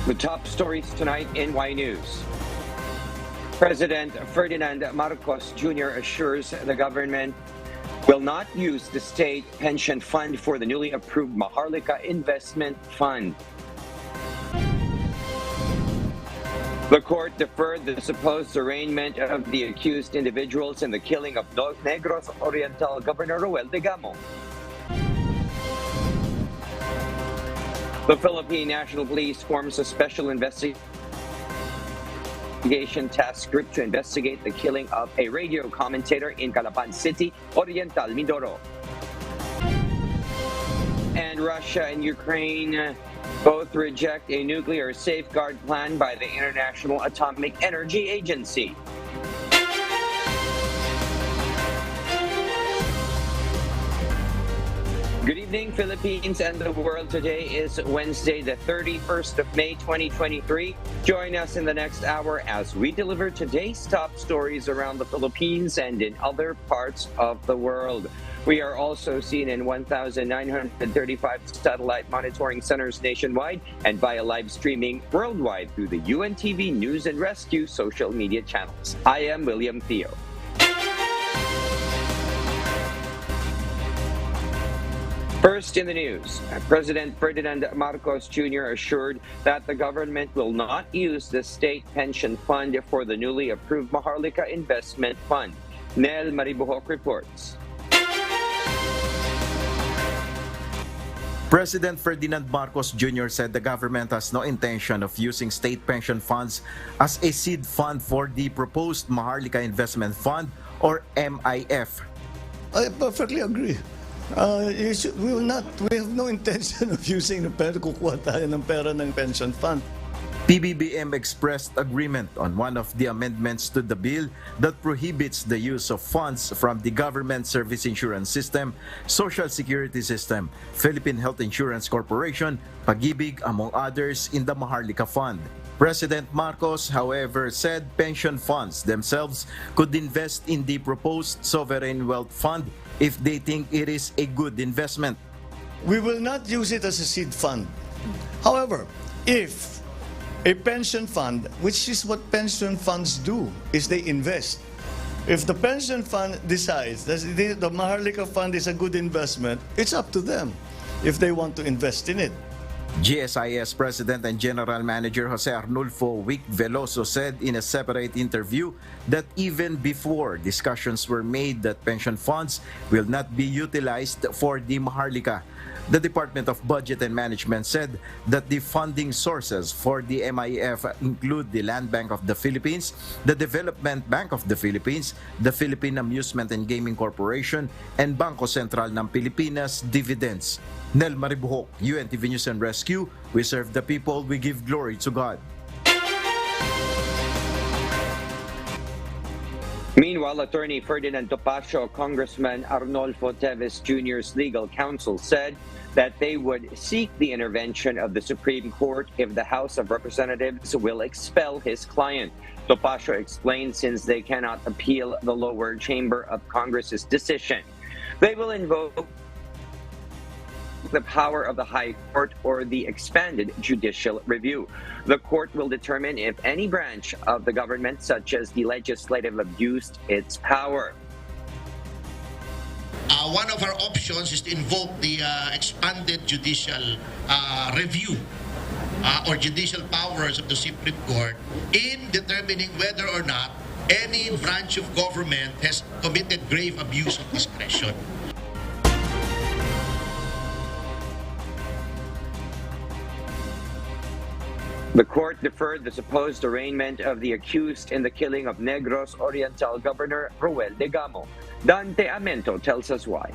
The top stories tonight in Y News. President Ferdinand Marcos Jr. assures the government will not use the state pension fund for the newly approved Maharlika Investment Fund. The court deferred the supposed arraignment of the accused individuals in the killing of Negros Oriental Governor Erwin Tulfo. The Philippine National Police forms a special investigation task group to investigate the killing of a radio commentator in Calapan City, Oriental Mindoro. And Russia and Ukraine both reject a nuclear safeguard plan by the International Atomic Energy Agency. Good evening, Philippines and the world. Today is Wednesday, the 31st of May, 2023. Join us in the next hour as we deliver today's top stories around the Philippines and in other parts of the world. We are also seen in 1,935 satellite monitoring centers nationwide and via live streaming worldwide through the UNTV News and Rescue social media channels. I am William Theo. First in the news, President Ferdinand Marcos Jr. assured that the government will not use the state pension fund for the newly approved Maharlika Investment Fund. Nel Maribuhok reports. President Ferdinand Marcos Jr. said the government has no intention of using state pension funds as a seed fund for the proposed Maharlika Investment Fund or MIF. I perfectly agree. We have no intention of using the pera kukuha tayo ng pera ng pension fund. PBBM expressed agreement on one of the amendments to the bill that prohibits the use of funds from the Government Service Insurance System, Social Security System, Philippine Health Insurance Corporation, Pag-ibig, among others, in the Maharlika Fund. President Marcos, however, said pension funds themselves could invest in the proposed Sovereign Wealth Fund if they think it is a good investment. We will not use it as a seed fund. However, if a pension fund, which is what pension funds do, is they invest. If the pension fund decides that the Maharlika Fund is a good investment, it's up to them if they want to invest in it. GSIS President and General Manager Jose Arnolfo Veloso said in a separate interview that even before discussions were made that pension funds will not be utilized for the Maharlika, the Department of Budget and Management said that the funding sources for the MIF include the Land Bank of the Philippines, the Development Bank of the Philippines, the Philippine Amusement and Gaming Corporation, and Bangko Sentral ng Pilipinas dividends. Nel Maribuhok, UNTV News and Rescue. We serve the people, we give glory to God. Meanwhile, attorney Ferdinand Topacio, Congressman Arnolfo Teves Jr.'s legal counsel said that they would seek the intervention of the Supreme Court if the House of Representatives will expel his client. Topacio explained since they cannot appeal the lower chamber of Congress's decision, they will invoke the power of the High Court or the expanded judicial review. The court will determine if any branch of the government, such as the legislative, abused its power. One of our options is to invoke the expanded judicial review or judicial powers of the Supreme Court in determining whether or not any branch of government has committed grave abuse of discretion. The court deferred the supposed arraignment of the accused in the killing of Negros Oriental Governor Erwin Tulfo. Dante Amento tells us why.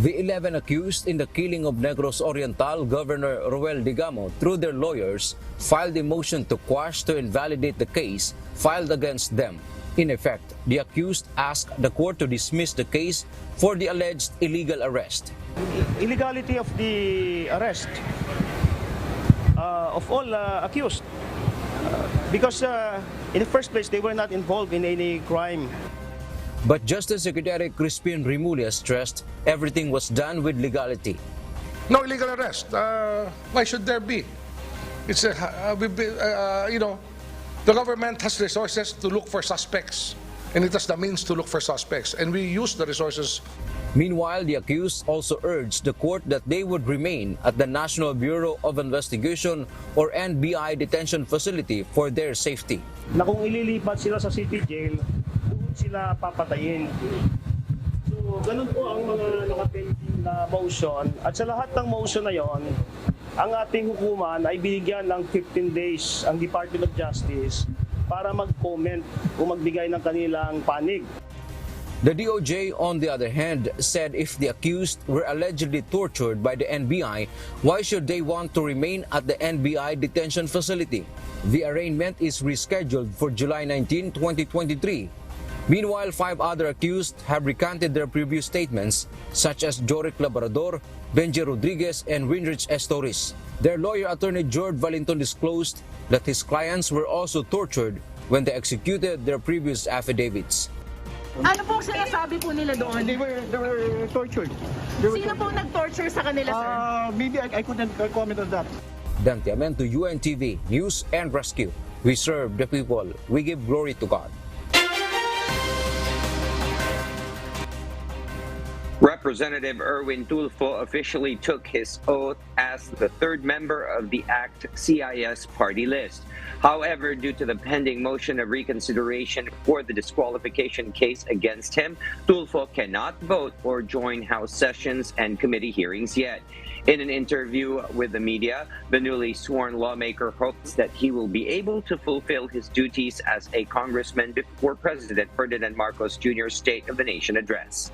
The 11 accused in the killing of Negros Oriental Governor Erwin Tulfo, through their lawyers, filed a motion to quash to invalidate the case filed against them. In effect, the accused asked the court to dismiss the case for the alleged illegal arrest. Illegality of the arrest of all accused because in the first place they were not involved in any crime. But Justice Secretary Crispin Rimulya stressed everything was done with legality. No illegal arrest. Why should there be? It's the government has resources to look for suspects, and it has the means to look for suspects, and we use the resources. Meanwhile, the accused also urged the court that they would remain at the National Bureau of Investigation or NBI detention facility for their safety. Na kung ililipat sila sa city jail, doon sila papatayin. So, ganun po ang mga nakapending na motion. At sa lahat ng motion na yon, ang ating hukuman ay binigyan ng 15 days ang Department of Justice para mag-comment o magbigay ng kanilang panig. The DOJ, on the other hand, said if the accused were allegedly tortured by the NBI, why should they want to remain at the NBI detention facility? The arraignment is rescheduled for July 19, 2023. Meanwhile, 5 other accused have recanted their previous statements, such as Joric Labrador, Benji Rodriguez, and Winrich Estoris. Their lawyer, Attorney George Valenton, disclosed that his clients were also tortured when they executed their previous affidavits. Ano pong sinasabi po nila doon? They were tortured. Sino pong nag-torture sa kanila, sir? Maybe I couldn't comment on that. Dante Amento, UNTV, News and Rescue. We serve the people. We give glory to God. Representative Erwin Tulfo officially took his oath as the third member of the ACT CIS party list. However, due to the pending motion of reconsideration for the disqualification case against him, Tulfo cannot vote or join House sessions and committee hearings yet. In an interview with the media, the newly sworn lawmaker hopes that he will be able to fulfill his duties as a congressman before President Ferdinand Marcos Jr.'s State of the Nation address.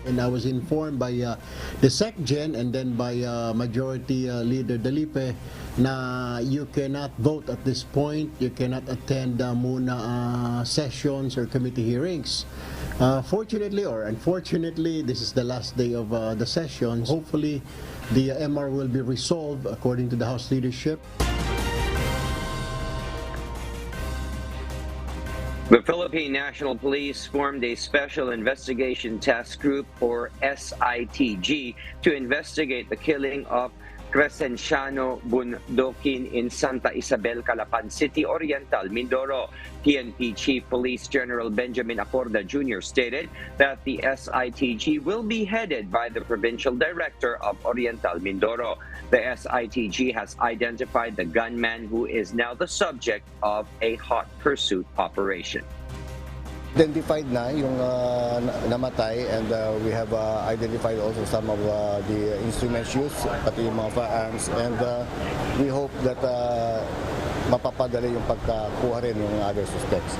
And I was informed by the SecGen and then by Majority Leader Dalipe na you cannot vote at this point, you cannot attend muna sessions or committee hearings. Fortunately or unfortunately, this is the last day of the sessions. Hopefully, the MR will be resolved according to the House leadership. The Philippine National Police formed a Special Investigation Task Group, or SITG, to investigate the killing of Crescenciano Bundokin in Santa Isabel, Calapan City Oriental, Mindoro. PNP Chief Police General Benjamin Acorda Jr. stated that the SITG will be headed by the Provincial Director of Oriental Mindoro. The SITG has identified the gunman who is now the subject of a hot pursuit operation. Identified na yung namatay, and we have identified also some of the instruments used, pati yung mga firearms, and we hope that mapapadali yung pagkakuha rin ng other suspects.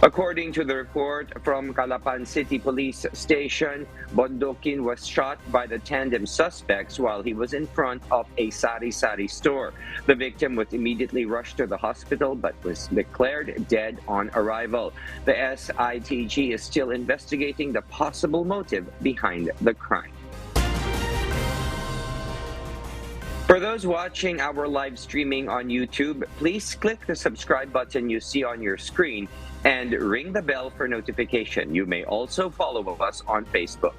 According to the report from Calapan City Police Station, Bondokin was shot by the tandem suspects while he was in front of a sari-sari store. The victim was immediately rushed to the hospital but was declared dead on arrival. The SITG is still investigating the possible motive behind the crime. For those watching our live streaming on YouTube, please click the subscribe button you see on your screen and ring the bell for notification. You may also follow us on Facebook.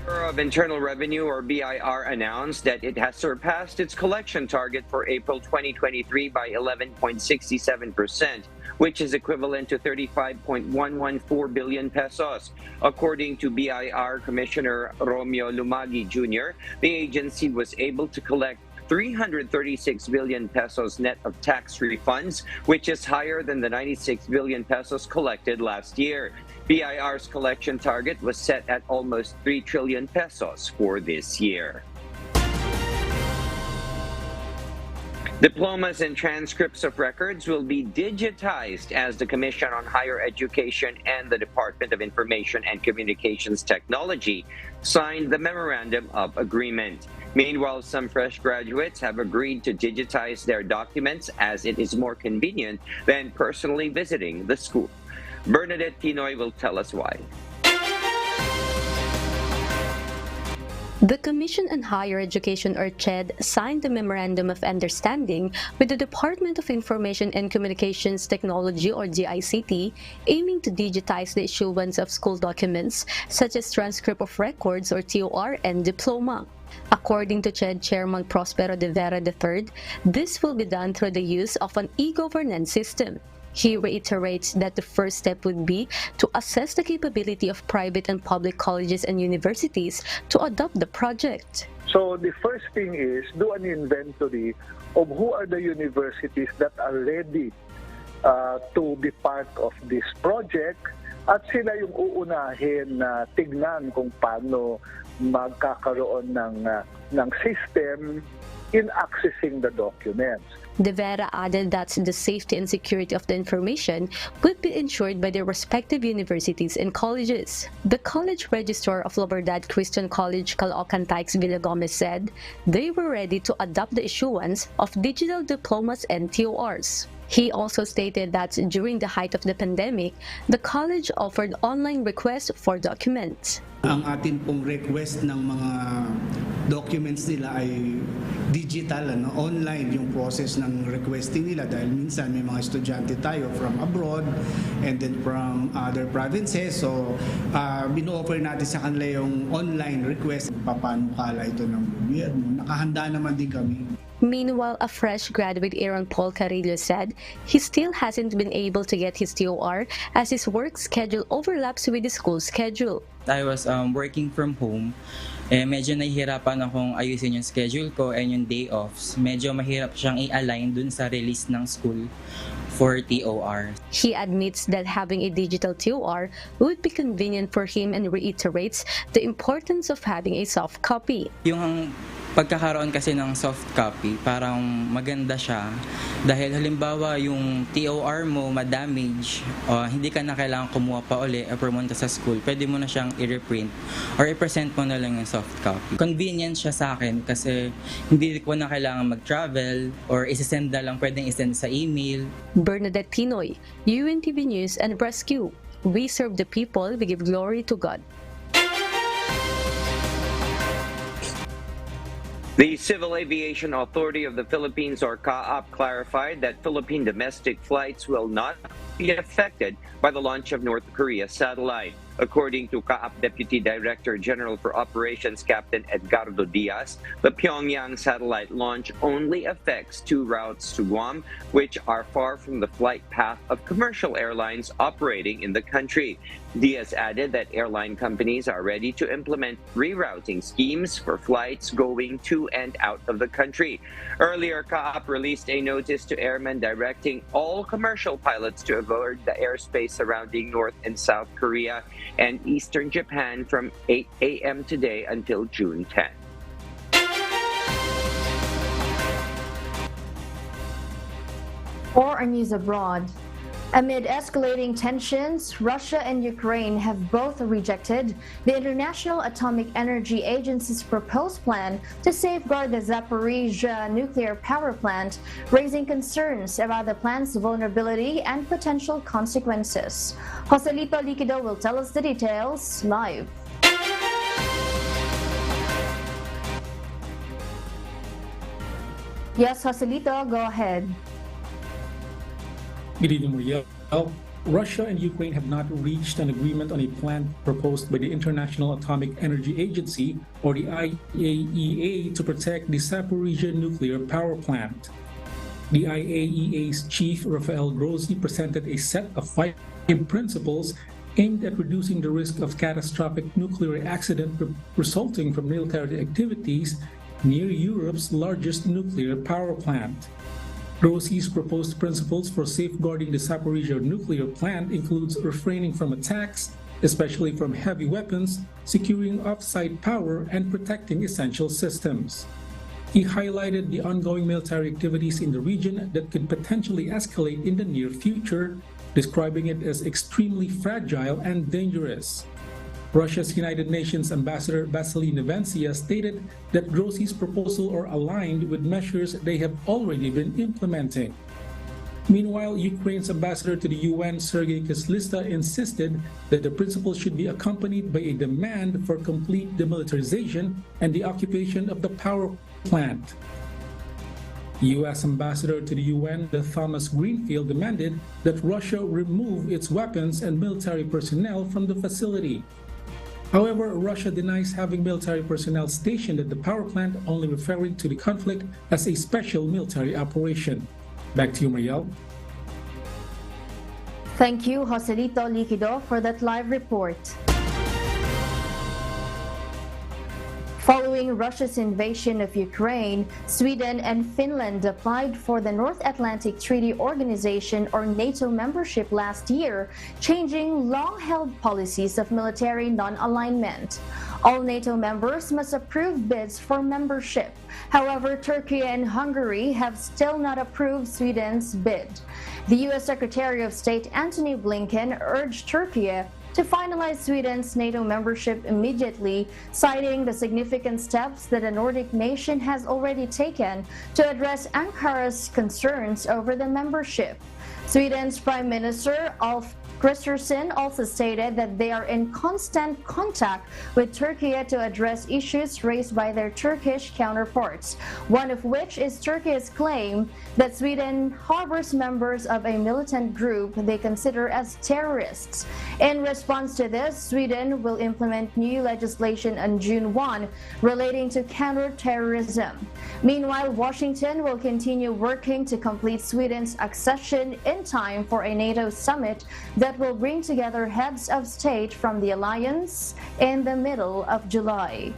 The Bureau of Internal Revenue, or BIR, announced that it has surpassed its collection target for April 2023 by 11.67%, which is equivalent to 35.114 billion pesos. According to BIR Commissioner Romeo Lumagi Jr., the agency was able to collect 336 billion pesos net of tax refunds, which is higher than the 96 billion pesos collected last year. BIR's collection target was set at almost 3 trillion pesos for this year. Diplomas and transcripts of records will be digitized as the Commission on Higher Education and the Department of Information and Communications Technology signed the Memorandum of Agreement. Meanwhile, some fresh graduates have agreed to digitize their documents as it is more convenient than personally visiting the school. Bernadette Tinoy will tell us why. The Commission on Higher Education, or CHED, signed the Memorandum of Understanding with the Department of Information and Communications Technology, or DICT, aiming to digitize the issuance of school documents such as transcript of records, or TOR, and diploma. According to CHED Chairman Prospero de Vera III, this will be done through the use of an e-governance system. He reiterates that the first step would be to assess the capability of private and public colleges and universities to adopt the project. So the first thing is do an inventory of who are the universities that are ready to be part of this project, at sila yung uunahin na tignan kung paano magkakaroon ng system in accessing the documents. De Vera added that the safety and security of the information would be ensured by their respective universities and colleges. The college registrar of Labrador Christian College, Caloocan Tykes Villagomez, said they were ready to adopt the issuance of digital diplomas and TORs. He also stated that during the height of the pandemic, the college offered online requests for documents. Ang atin pong request ng mga documents nila ay digital, online yung process ng requesting nila, dahil minsan may mga estudyante tayo from abroad and then from other provinces. So, bino-offer natin sa kanila yung online request. Paano kala ito ng gobyerno? Nakahanda naman din kami. Meanwhile, a fresh graduate, Aaron Paul Carillo, said he still hasn't been able to get his TOR as his work schedule overlaps with the school schedule. I was working from home. Medyo nahihirapan akong ayusin yung schedule ko and yung day offs. Medyo mahirap siyang i-align dun sa release ng school for TOR. He admits that having a digital TOR would be convenient for him and reiterates the importance of having a soft copy. Yung pagkakaroon kasi ng soft copy, parang maganda siya dahil halimbawa yung TOR mo ma-damage, hindi ka na kailangan kumuha pa uli o pumunta sa school, pwede mo na siyang i-reprint or i-present mo na lang yung soft copy. Convenient siya sa akin kasi hindi ko na kailangan mag-travel or isisend na lang, pwedeng isend sa email. Bernadette Pinoy, UNTV News and Rescue. We serve the people, we give glory to God. The Civil Aviation Authority of the Philippines, or CAAP, clarified that Philippine domestic flights will not be affected by the launch of North Korea's satellite. According to CAAP Deputy Director General for Operations Captain Edgardo Diaz, the Pyongyang satellite launch only affects 2 routes to Guam, which are far from the flight path of commercial airlines operating in the country. Diaz added that airline companies are ready to implement rerouting schemes for flights going to and out of the country. Earlier, CAAP released a notice to airmen directing all commercial pilots to avoid the airspace surrounding North and South Korea and Eastern Japan from 8 a.m. today until June 10. For our news abroad, amid escalating tensions, Russia and Ukraine have both rejected the International Atomic Energy Agency's proposed plan to safeguard the Zaporizhzhia nuclear power plant, raising concerns about the plant's vulnerability and potential consequences. Joselito Liquido will tell us the details live. Yes, Joselito, go ahead. Good evening, Maria. Russia and Ukraine have not reached an agreement on a plan proposed by the International Atomic Energy Agency, or the IAEA, to protect the Zaporizhzhia nuclear power plant. The IAEA's chief, Rafael Grossi, presented a set of 5 principles aimed at reducing the risk of catastrophic nuclear accident resulting from military activities near Europe's largest nuclear power plant. Grossi's proposed principles for safeguarding the Zaporizhzhia nuclear plant includes refraining from attacks, especially from heavy weapons, securing off-site power, and protecting essential systems. He highlighted the ongoing military activities in the region that could potentially escalate in the near future, describing it as extremely fragile and dangerous. Russia's United Nations Ambassador Vasily Nevencia stated that Grossi's proposals are aligned with measures they have already been implementing. Meanwhile, Ukraine's ambassador to the UN, Sergei Kislista, insisted that the principle should be accompanied by a demand for complete demilitarization and the occupation of the power plant. U.S. Ambassador to the UN, Thomas Greenfield, demanded that Russia remove its weapons and military personnel from the facility. However, Russia denies having military personnel stationed at the power plant, only referring to the conflict as a special military operation. Back to you, Mariel. Thank you, Joselito Liquido, for that live report. Following Russia's invasion of Ukraine, Sweden and Finland applied for the North Atlantic Treaty Organization or NATO membership last year, changing long-held policies of military non-alignment. All NATO members must approve bids for membership. However, Turkey and Hungary have still not approved Sweden's bid. The U.S. Secretary of State Antony Blinken urged Turkey to finalize Sweden's NATO membership immediately, citing the significant steps that the Nordic nation has already taken to address Ankara's concerns over the membership. Sweden's Prime Minister Ulf Kristersson also stated that they are in constant contact with Turkey to address issues raised by their Turkish counterparts, one of which is Turkey's claim that Sweden harbors members of a militant group they consider as terrorists. In response to this, Sweden will implement new legislation on June 1 relating to counterterrorism. Meanwhile, Washington will continue working to complete Sweden's accession in time for a NATO summit that will bring together heads of state from the alliance in the middle of July.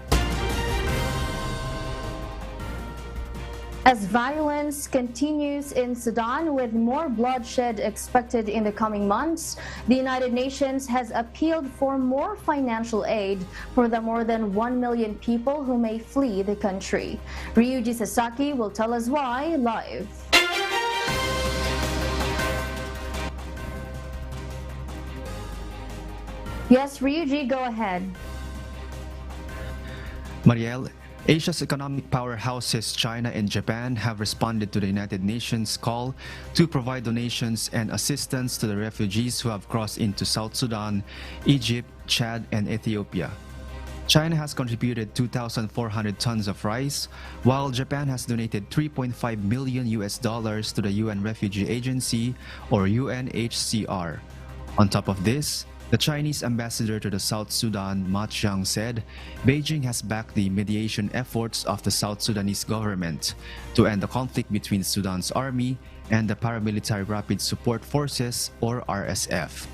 As violence continues in Sudan with more bloodshed expected in the coming months, the United Nations has appealed for more financial aid for the more than 1 million people who may flee the country. Ryuji Sasaki will tell us why live. Yes, Ryuji, go ahead. Mariel, Asia's economic powerhouses China and Japan have responded to the United Nations call to provide donations and assistance to the refugees who have crossed into South Sudan, Egypt, Chad, and Ethiopia. China has contributed 2,400 tons of rice, while Japan has donated $3.5 million to the UN Refugee Agency, or UNHCR. On top of this, the Chinese ambassador to the South Sudan, Ma Chiang, said Beijing has backed the mediation efforts of the South Sudanese government to end the conflict between Sudan's army and the Paramilitary Rapid Support Forces, or RSF.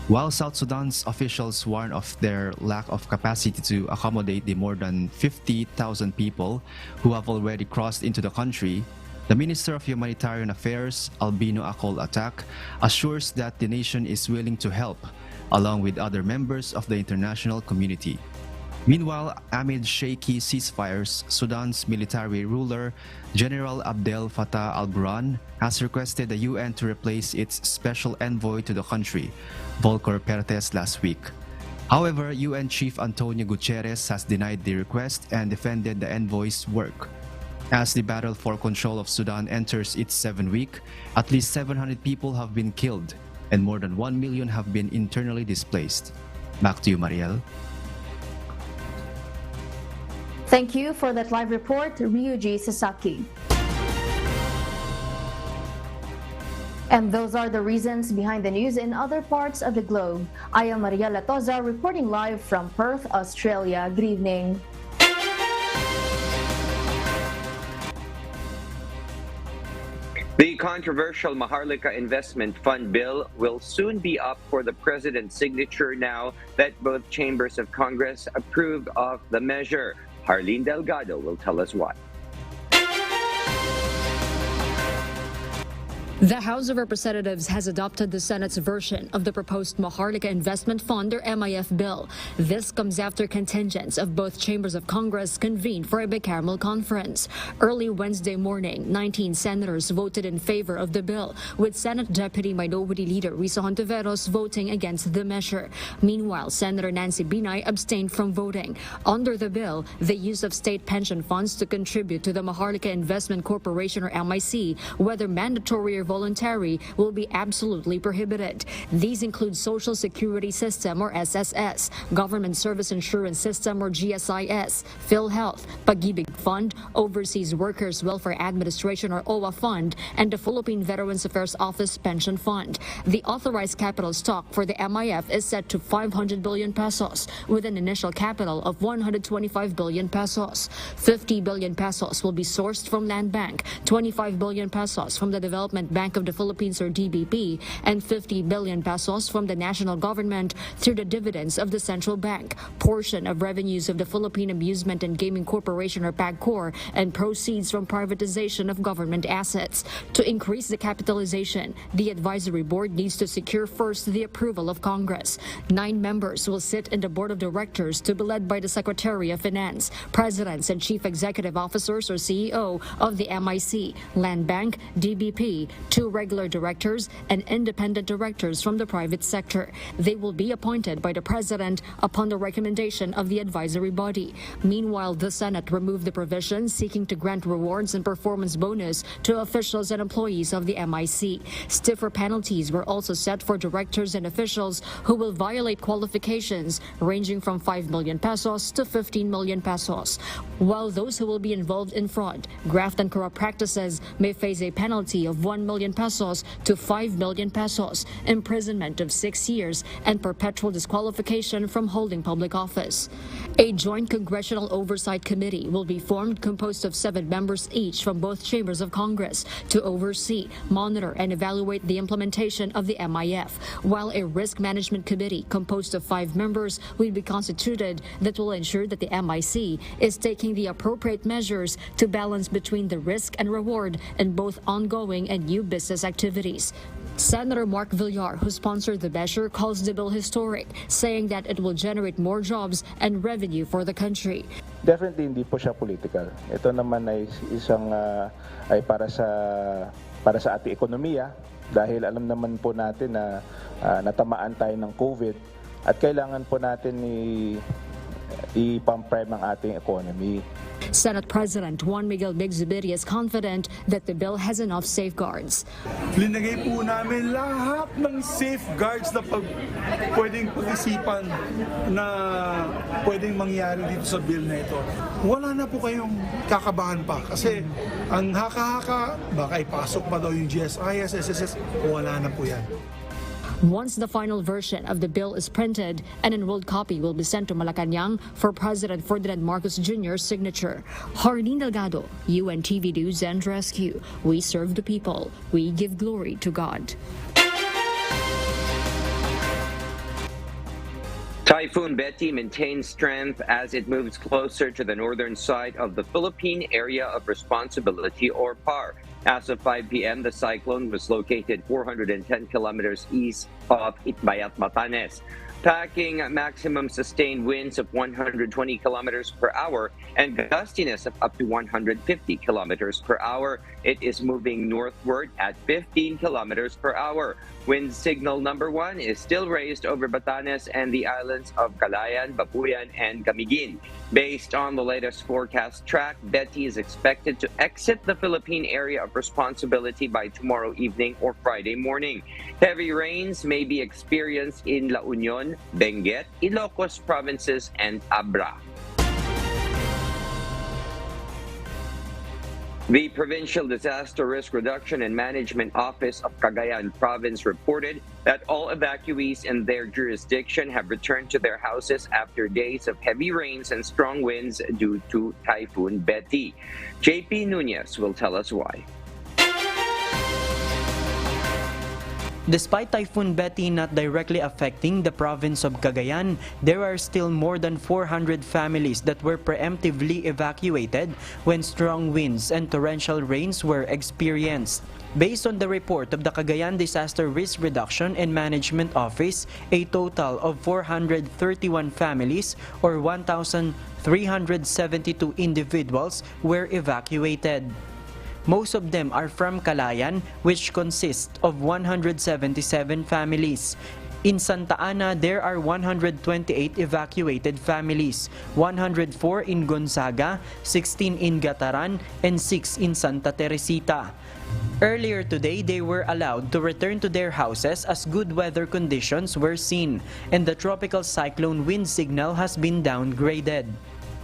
While South Sudan's officials warn of their lack of capacity to accommodate the more than 50,000 people who have already crossed into the country, the Minister of Humanitarian Affairs, Albino Akol Atak, assures that the nation is willing to help, along with other members of the international community. Meanwhile, amid shaky ceasefires, Sudan's military ruler, General Abdel Fattah al-Burhan, has requested the UN to replace its special envoy to the country, Volker Perthes, last week. However, UN Chief Antonio Guterres has denied the request and defended the envoy's work. As the battle for control of Sudan enters its 7th week, at least 700 people have been killed, and more than 1 million have been internally displaced. Back to you, Mariel. Thank you for that live report, Ryuji Sasaki. And those are the reasons behind the news in other parts of the globe. I am Mariela Toza reporting live from Perth, Australia. Good evening. The controversial Maharlika Investment Fund bill will soon be up for the president's signature now that both chambers of Congress approved of the measure. Harleen Delgado will tell us why. The House of Representatives has adopted the Senate's version of the proposed Maharlika Investment Fund, or MIF, bill. This comes after contingents of both chambers of Congress convened for a bicameral conference. Early Wednesday morning, 19 senators voted in favor of the bill, with Senate Deputy Minority Leader Risa Hontiveros voting against the measure. Meanwhile, Senator Nancy Binay abstained from voting. Under the bill, the use of state pension funds to contribute to the Maharlika Investment Corporation, or MIC, whether mandatory or voluntary will be absolutely prohibited. These include Social Security System or SSS, Government Service Insurance System or GSIS, PhilHealth, Pag-ibig Fund, Overseas Workers Welfare Administration or OWA Fund, and the Philippine Veterans Affairs Office Pension Fund. The authorized capital stock for the MIF is set to 500 billion pesos with an initial capital of 125 billion pesos. 50 billion pesos will be sourced from Land Bank, 25 billion pesos from the Development Bank of the Philippines or DBP, and 50 billion pesos from the national government through the dividends of the central bank, portion of revenues of the Philippine Amusement and Gaming Corporation or PAGCOR, and proceeds from privatization of government assets. To increase the capitalization, the advisory board needs to secure first the approval of Congress. 9 members will sit in the board of directors to be led by the Secretary of Finance, presidents and chief executive officers or CEO of the MIC, Land Bank, DBP, 2 regular directors, and independent directors from the private sector. They will be appointed by the president upon the recommendation of the advisory body. Meanwhile, the Senate removed the provision seeking to grant rewards and performance bonus to officials and employees of the MIC. Stiffer penalties were also set for directors and officials who will violate qualifications ranging from 5 million pesos to 15 million pesos, while those who will be involved in fraud, graft and corrupt practices may face a penalty of 1 million pesos to 5 million pesos, imprisonment of 6 years, and perpetual disqualification from holding public office. A joint congressional oversight committee will be formed composed of 7 members each from both chambers of Congress to oversee, monitor, and evaluate the implementation of the MIF, while a risk management committee composed of 5 members will be constituted that will ensure that the MIC is taking the appropriate measures to balance between the risk and reward in both ongoing and new business activities. Senator Mark Villar, who sponsored the measure, calls the bill historic, saying that it will generate more jobs and revenue for the country. Definitely hindi po siya political. Ito naman ay isang ay para sa ating ekonomiya dahil alam naman po natin na natamaan tayo ng COVID at kailangan po natin i-pump-prime ang ating economy. Senate President Juan Miguel Bigzubiri is confident that the bill has enough safeguards. Linagay po namin lahat ng safeguards na pwedeng pag-isipan na pwedeng mangyari dito sa bill na ito. Wala na po kayong kakabahan pa kasi ang haka-haka, baka ipasok pa daw yung GSIS, SSS, wala na po yan. Once the final version of the bill is printed, an enrolled copy will be sent to Malacanang for President Ferdinand Marcos Jr.'s signature. Hardin Delgado, UNTV News and Rescue. We serve the people. We give glory to God. Typhoon Betty maintains strength as it moves closer to the northern side of the Philippine Area of Responsibility or PAR. As of 5 p.m., the cyclone was located 410 kilometers east of Itbayat, Batanes, packing maximum sustained winds of 120 kilometers per hour and gustiness of up to 150 kilometers per hour. It is moving northward at 15 kilometers per hour. Wind signal number 1 is still raised over Batanes and the islands of Calayan, Babuyan, and Camiguin. Based on the latest forecast track, Betty is expected to exit the Philippine Area of Responsibility by tomorrow evening or Friday morning. Heavy rains may be experienced in La Union, Benguet, Ilocos provinces, and Abra. The Provincial Disaster Risk Reduction and Management Office of Cagayan Province reported that all evacuees in their jurisdiction have returned to their houses after days of heavy rains and strong winds due to Typhoon Betty. JP Nunez will tell us why. Despite Typhoon Betty not directly affecting the province of Cagayan, there are still more than 400 families that were preemptively evacuated when strong winds and torrential rains were experienced. Based on the report of the Cagayan Disaster Risk Reduction and Management Office, a total of 431 families or 1,372 individuals were evacuated. Most of them are from Calayan, which consists of 177 families. In Santa Ana, there are 128 evacuated families, 104 in Gonzaga, 16 in Gataran, and 6 in Santa Teresita. Earlier today, they were allowed to return to their houses as good weather conditions were seen, and the tropical cyclone wind signal has been downgraded.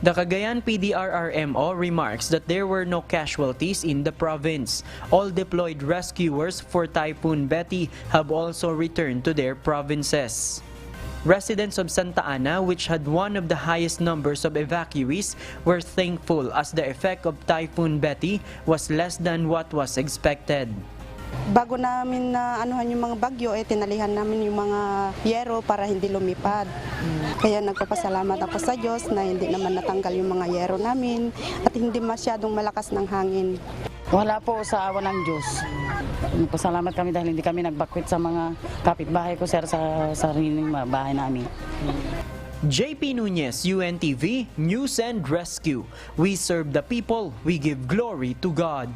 The Cagayan PDRRMO remarks that there were no casualties in the province. All deployed rescuers for Typhoon Betty have also returned to their provinces. Residents of Santa Ana, which had one of the highest numbers of evacuees, were thankful as the effect of Typhoon Betty was less than what was expected. Bago namin na anuhan yung mga bagyo, tinalihan namin yung mga yero para hindi lumipad. Kaya nagpapasalamat ako sa Diyos na hindi naman natanggal yung mga yero namin at hindi masyadong malakas ng hangin. Wala po sa awa ng Diyos. Pasalamat kami dahil hindi kami nagbakwit sa mga kapitbahay ko, sir, sa sariling bahay namin. JP Nunez, UNTV, News and Rescue. We serve the people, we give glory to God.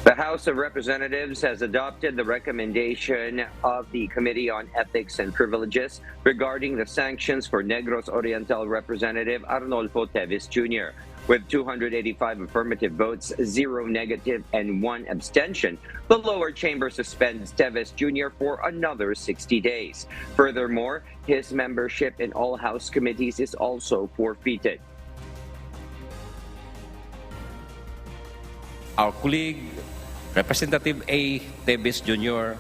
The House of Representatives has adopted the recommendation of the Committee on Ethics and Privileges regarding the sanctions for Negros Oriental Representative Arnolfo Teves Jr. With 285 affirmative votes, 0 negative, and 1 abstention, the lower chamber suspends Teves Jr. for another 60 days. Furthermore, his membership in all House committees is also forfeited. Our colleague, Representative A. Teves Jr.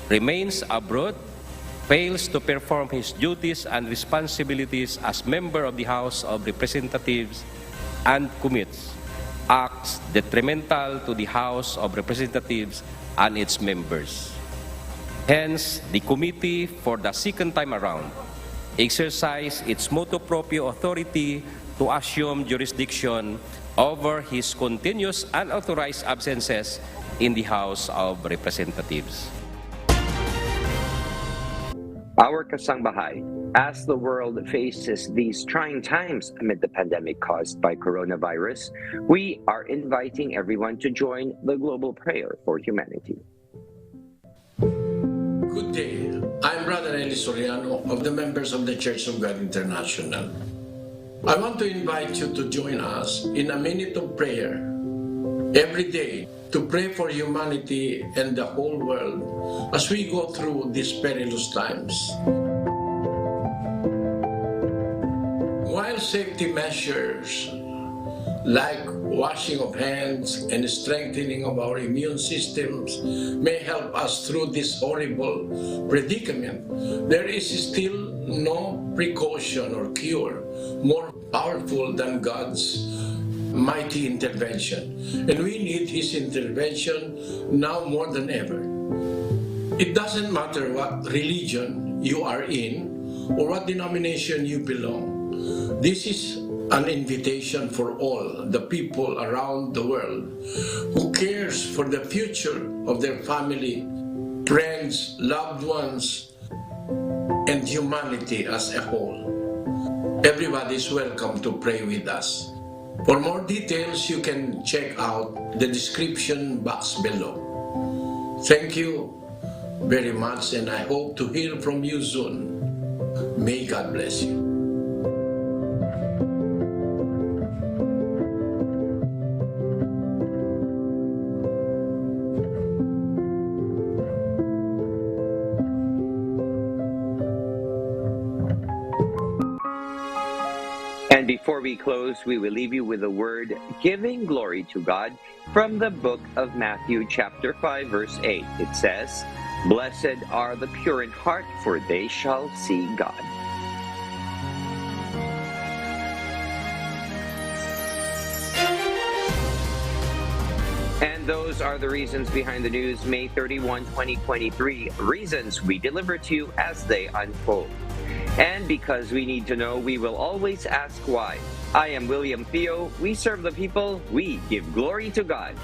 remains abroad, fails to perform his duties and responsibilities as member of the House of Representatives, and commits acts detrimental to the House of Representatives and its members. Hence, the committee, for the second time around, exercised its motu proprio authority to assume jurisdiction over his continuous unauthorized absences in the House of Representatives. Our kasangbahay, as the world faces these trying times amid the pandemic caused by coronavirus, we are inviting everyone to join the global prayer for humanity. Good day. I'm Brother Eli Soriano of the members of the Church of God International. I want to invite you to join us in a minute of prayer every day to pray for humanity and the whole world as we go through these perilous times. While safety measures like washing of hands and strengthening of our immune systems may help us through this horrible predicament, there is still no precaution or cure more powerful than God's mighty intervention. And we need His intervention now more than ever. It doesn't matter what religion you are in or what denomination you belong. This is an invitation for all the people around the world who cares for the future of their family, friends, loved ones, and humanity as a whole. Everybody is welcome to pray with us. For more details, you can check out the description box below. Thank you very much, and I hope to hear from you soon. May God bless you. And before we close, we will leave you with the word, giving glory to God, from the book of Matthew chapter 5, verse 8. It says, "Blessed are the pure in heart, for they shall see God." And those are the reasons behind the news, May 31, 2023. Reasons we deliver to you as they unfold. And because we need to know, we will always ask why. I am William Theo. We serve the people. We give glory to God.